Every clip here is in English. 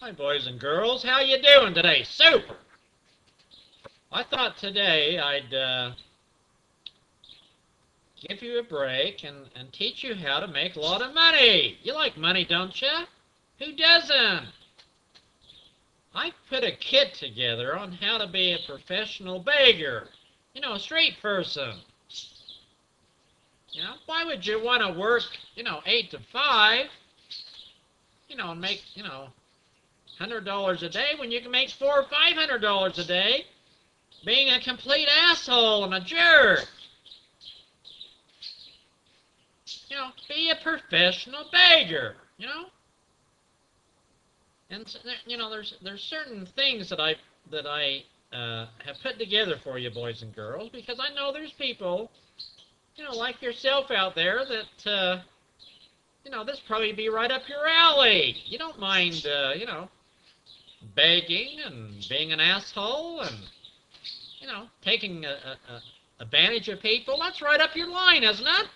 Hi, boys and girls. How you doing today? Super! I thought today I'd give you a break and teach you how to make a lot of money. You like money, don't you? Who doesn't? I put a kit together on how to be a professional beggar. A street person. Why would you want to work, 8 to 5, and make, $100 a day when you can make $400 or $500 a day being a complete asshole and a jerk? Be a professional beggar, And there's certain things that I have put together for you, boys and girls, because I know there's people, like yourself out there that, this probably be right up your alley. You don't mind, begging and being an asshole and, taking advantage of people. That's right up your line, isn't it?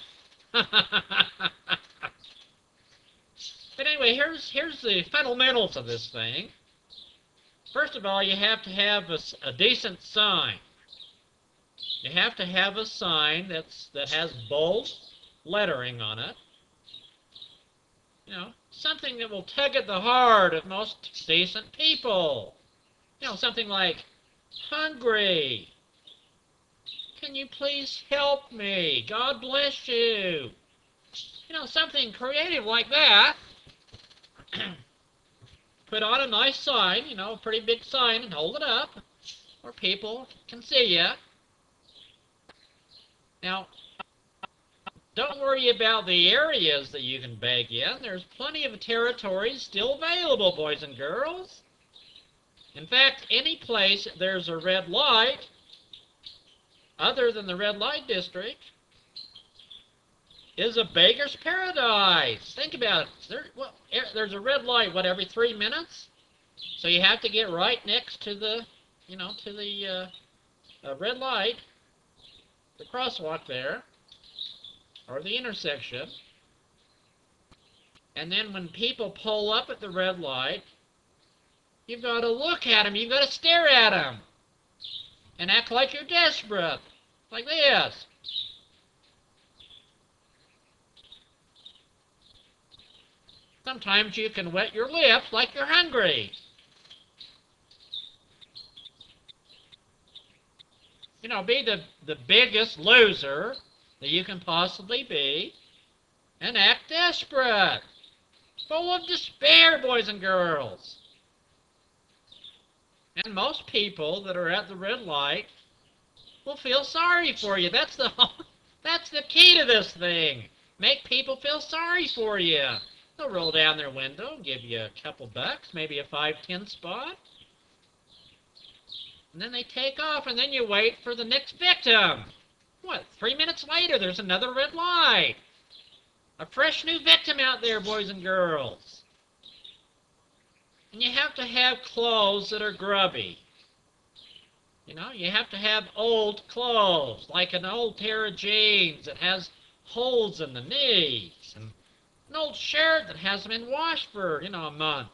But anyway, here's the fundamentals of this thing. First of all, you have to have a decent sign. You have to have a sign that has bold lettering on it. Something that will tug at the heart of most decent people. Something like, hungry. Can you please help me? God bless you. Something creative like that. Put on a nice sign, a pretty big sign, and hold it up where people can see you. Now, don't worry about the areas that you can beg in. There's plenty of territories still available, boys and girls. In fact, any place there's a red light, other than the red light district, is a beggar's paradise. Think about it. There's a red light, every 3 minutes? So you have to get right next to the, red light, the crosswalk there, or the intersection. And then when people pull up at the red light, you've got to look at them. You've got to stare at them. And act like you're desperate. Like this. Sometimes you can wet your lips like you're hungry. Be the biggest loser that you can possibly be and act desperate. Full of despair, boys and girls. And most people that are at the red light will feel sorry for you. That's the key to this thing. Make people feel sorry for you. They'll roll down their window and give you a couple bucks, maybe a 5-10 spot. And then they take off, and then you wait for the next victim. 3 minutes later, there's another red light. A fresh new victim out there, boys and girls. And you have to have clothes that are grubby. You have to have old clothes, like an old pair of jeans that has holes in the knees, and an old shirt that hasn't been washed for, a month.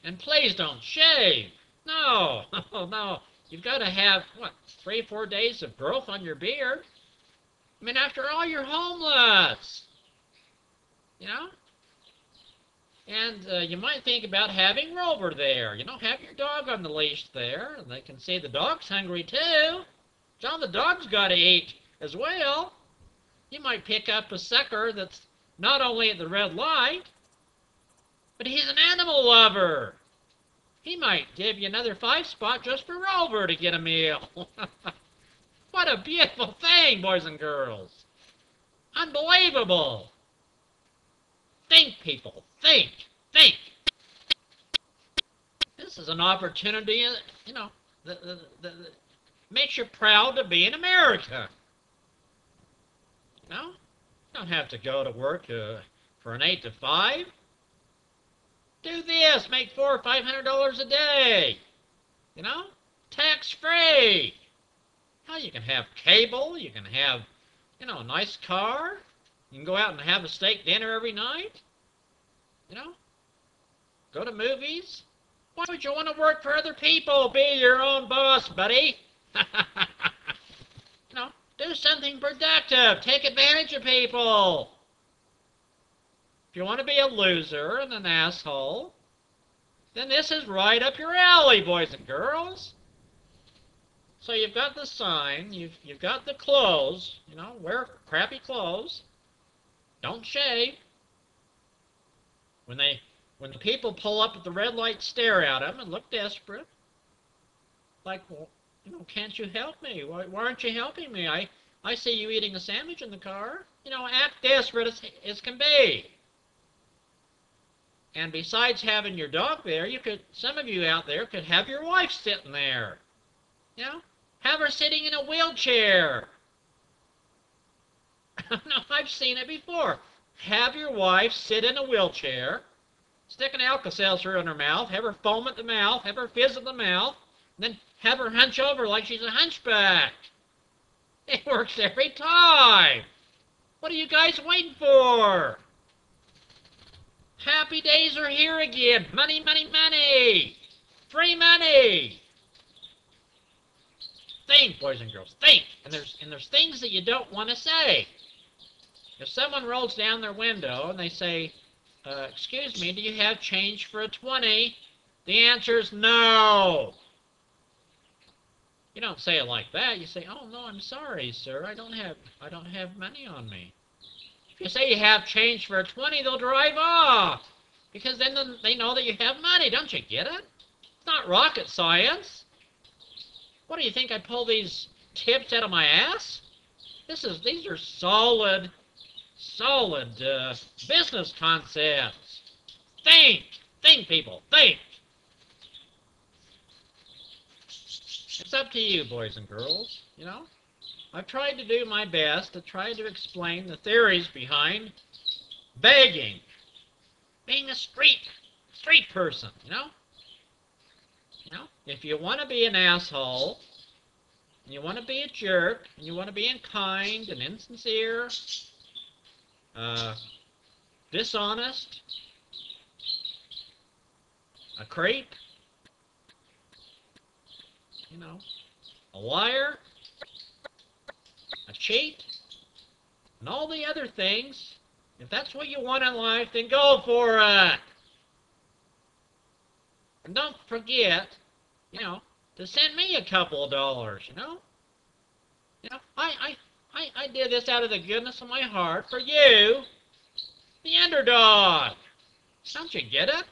And please don't shave. No, no. You've got to have, 3 or 4 days of growth on your beard. I mean, after all, you're homeless. And you might think about having Rover there. Have your dog on the leash there, and they can see the dog's hungry too. John, the dog's got to eat as well. You might pick up a sucker that's not only at the red light, but he's an animal lover. He might give you another 5 spot just for Rover to get a meal. What a beautiful thing, boys and girls. Unbelievable. Think, people. Think. Think. This is an opportunity, that makes you proud to be an American. You don't have to go to work for an 8 to 5. Do this. Make $400 or $500 a day. Tax-free. You can have cable. You can have, a nice car. You can go out and have a steak dinner every night. Go to movies? Why would you want to work for other people? Be your own boss, buddy. No, do something productive. Take advantage of people. If you want to be a loser and an asshole, then this is right up your alley, boys and girls. So you've got the sign, you've got the clothes, wear crappy clothes. Don't shave. When the people pull up at the red light, stare at them and look desperate. Like, well, can't you help me? Why aren't you helping me? I see you eating a sandwich in the car. Act desperate as can be. And besides having your dog there, some of you out there could have your wife sitting there. Have her sitting in a wheelchair. No, I've seen it before. Have your wife sit in a wheelchair, stick an Alka-Seltzer in her mouth, have her foam at the mouth, have her fizz at the mouth, and then have her hunch over like she's a hunchback. It works every time. What are you guys waiting for? Happy days are here again. Money, money, money. Free money. Think, boys and girls, think. And there's things that you don't want to say. If someone rolls down their window and they say, excuse me, do you have change for a 20? The answer is no. You don't say it like that. You say, oh, no, I'm sorry, sir. I don't have money on me. If you say you have change for a 20, they'll drive off. Because then they know that you have money. Don't you get it? It's not rocket science. What do you think? I pull these tips out of my ass? These are solid business concepts. Think, people, think. It's up to you, boys and girls. I've tried to do my best to try to explain the theories behind begging, being a street person. If you want to be an asshole, and you want to be a jerk, and you want to be unkind and insincere, dishonest, a creep, a liar, a cheat, and all the other things, if that's what you want in life, then go for it. And don't forget, to send me a couple of dollars, I did this out of the goodness of my heart for you, the underdog. Don't you get it?